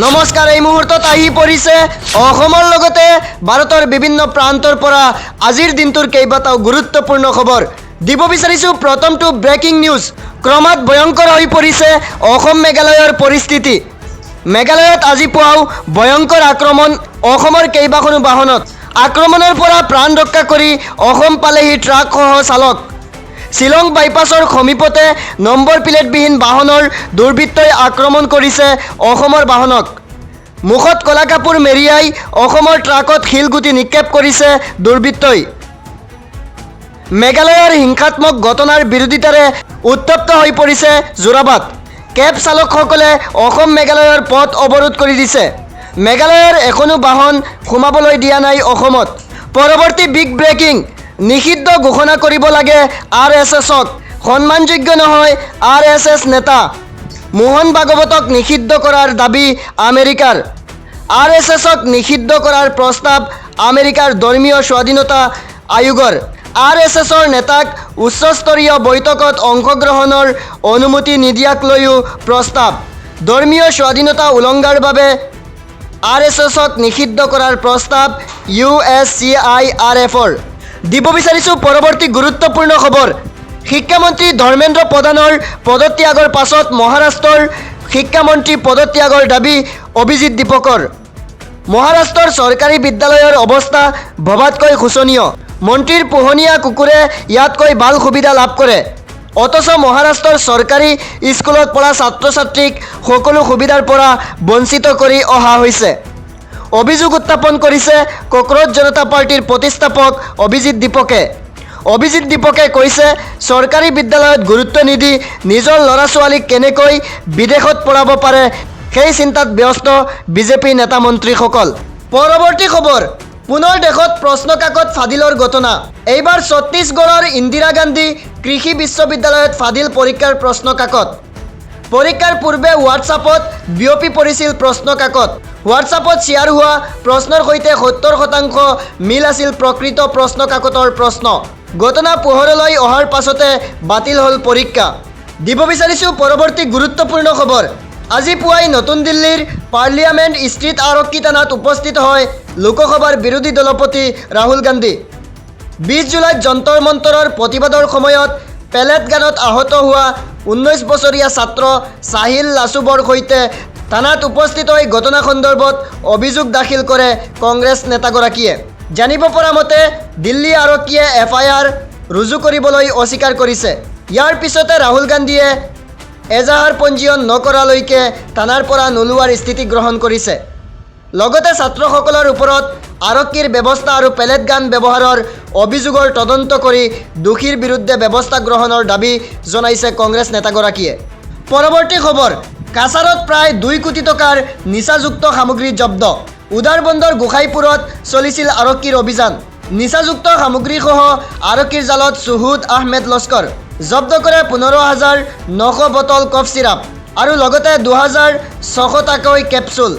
নমস্কাৰ, এই মুহূৰ্তত আহি পৰিছে অসমৰ লগতে ভাৰতৰ বিভিন্ন প্ৰান্তৰ পৰা আজিৰ দিনটোৰ কেইবাটাও গুৰুত্বপূৰ্ণ খবৰ দিব বিচাৰিছোঁ। প্ৰথমটো ব্ৰেকিং নিউজ। ক্ৰমাৎ ভয়ংকৰ হৈ পৰিছে অসম মেঘালয়ৰ পৰিস্থিতি। মেঘালয়ত আজি পুৱাও ভয়ংকৰ আক্ৰমণ অসমৰ কেইবাখনো বাহনত। আক্ৰমণৰ পৰা প্ৰাণ ৰক্ষা কৰি অসম পালেহি ট্ৰাকসহ চালক। শ্বিলং বাইপাছৰ সমীপতে নম্বৰ প্লেটবিহীন বাহনৰ দুৰ্বৃত্তই আক্ৰমণ কৰিছে অসমৰ বাহনক। মুখত কলা কাপোৰ মেৰিয়াই অসমৰ ট্ৰাকত শিলগুটি নিক্ষেপ কৰিছে দুৰ্বৃত্তই। মেঘালয়ৰ হিংসাত্মক ঘটনাৰ বিৰোধিতাৰে উত্তপ্ত হৈ পৰিছে যোৰাবাট। কেব চালকসকলে অসম মেঘালয়ৰ পথ অৱৰোধ কৰি দিছে। মেঘালয়ৰ এখনো বাহন সোমাবলৈ দিয়া নাই অসমত। পৰৱৰ্তী বিগ ব্ৰেকিং। নিষিদ্ধ ঘোষণা কৰিব লাগে RSSক। সন্মানযোগ্য নহয় RSS নেতা মোহন ভাগৱতক নিষিদ্ধ কৰাৰ দাবী আমেৰিকাৰ। RSSক নিষিদ্ধ কৰাৰ প্ৰস্তাৱ আমেৰিকাৰ ধৰ্মীয় স্বাধীনতা আয়োগৰ। RSSৰ নেতাক উচ্চস্তৰীয় বৈঠকত অংশগ্ৰহণৰ অনুমতি নিদিয়াক লৈও প্ৰস্তাৱ। ধৰ্মীয় স্বাধীনতা উলংঘাৰ বাবে RSSক নিষিদ্ধ কৰাৰ প্ৰস্তাৱ USCIRFৰ। দিব বিচাৰিছোঁ পৰৱৰ্তী গুৰুত্বপূৰ্ণ খবৰ। শিক্ষামন্ত্ৰী ধৰ্মেন্দ্ৰ প্ৰধানৰ পদত্যাগৰ পাছত মহাৰাষ্ট্ৰৰ শিক্ষামন্ত্ৰী পদত্যাগৰ দাবী অভিজিৎ দীপকৰ। মহাৰাষ্ট্ৰৰ চৰকাৰী বিদ্যালয়ৰ অৱস্থা ভবাতকৈ শোচনীয়। মন্ত্ৰীৰ পোহনীয়া কুকুৰে ইয়াতকৈ ভাল সুবিধা লাভ কৰে, অথচ মহাৰাষ্ট্ৰৰ চৰকাৰী স্কুলত পঢ়া ছাত্ৰ ছাত্ৰীক সকলো সুবিধাৰ পৰা বঞ্চিত কৰি অহা হৈছে। অভিযোগ উত্থাপন কৰিছে কক্ৰজ জনতা পাৰ্টিৰ প্ৰতিষ্ঠাপক অভিজিৎ দীপকে। অভিজিৎ দীপকে কৈছে, চৰকাৰী বিদ্যালয়ত গুৰুত্ব নিদি নিজৰ ল'ৰা ছোৱালীক কেনেকৈ বিদেশত পঢ়াব পাৰে সেই চিন্তাত ব্যস্ত বিজেপি নেতা মন্ত্ৰীসকল। পৰৱৰ্তী খবৰ। পুনৰ দেশত প্ৰশ্নকাকত ফাদিলৰ ঘটনা। এইবাৰ ছত্তীশগড়ৰ ইন্দিৰা গান্ধী কৃষি বিশ্ববিদ্যালয়ত ফাদিল পৰীক্ষাৰ প্ৰশ্নকাকত। পৰীক্ষাৰ পূৰ্বে হোৱাটছআপত বিয়পি পৰিছিল প্ৰশ্নকাকত। হোৱাটছআপত শ্বেয়াৰ হোৱা প্ৰশ্নৰ সৈতে 70% মিল আছিল প্ৰকৃত প্ৰশ্নকাকতৰ প্ৰশ্ন। ঘটনা পোহৰলৈ অহাৰ পাছতে বাতিল হ'ল পৰীক্ষা। দিব বিচাৰিছোঁ পৰৱৰ্তী গুৰুত্বপূৰ্ণ খবৰ। আজি পুৱাই নতুন দিল্লীৰ পাৰ্লিয়ামেণ্ট ষ্ট্ৰীট আৰক্ষী থানাত উপস্থিত হয় লোকসভাৰ বিৰোধী দলপতি ৰাহুল গান্ধী। 20 জুলাইত যন্তৰ মন্তৰৰ প্ৰতিবাদৰ সময়ত পেলেট গানত আহত হোৱা 19 বছৰীয়া ছাত্ৰ চাহিল লাছুবৰ সৈতে থানাত উপস্থিত হৈ ঘটনা সন্দৰ্ভত অভিযোগ দাখিল কৰে কংগ্ৰেছ নেতাগৰাকীয়ে। জানিব পৰা মতে দিল্লী আৰক্ষীয়ে FIR ৰুজু কৰিবলৈ অস্বীকাৰ কৰিছে। ইয়াৰ পিছতে ৰাহুল গান্ধীয়ে এজাহাৰ পঞ্জীয়ন নকৰালৈকে থানাৰ পৰা নোলোৱাৰ স্থিতি গ্ৰহণ কৰিছে। লগতে ছাত্ৰসকলৰ ওপৰত আৰক্ষীৰ ব্যৱস্থা আৰু পেলেট গান ব্যৱহাৰৰ অভিযোগৰ তদন্ত কৰি দোষীৰ বিৰুদ্ধে ব্যৱস্থা গ্ৰহণৰ দাবী জনাইছে কংগ্ৰেছ নেতাগৰাকীয়ে। পৰৱৰ্তী খবৰ। কাছাৰত প্ৰায় 2 কোটি টকাৰ নিচাযুক্ত সামগ্ৰী জব্দ। উদাৰবন্দৰ গোসাইপুৰত চলিছিল আৰক্ষীৰ অভিযান। নিচাযুক্ত সামগ্ৰীসহ আৰক্ষীৰ জালত সুহুদ আহমেদ লস্কৰ। জব্দ কৰে 15,900 বটল কফ চিৰাপ আৰু লগতে 2,600টাকৈ কেপচুল।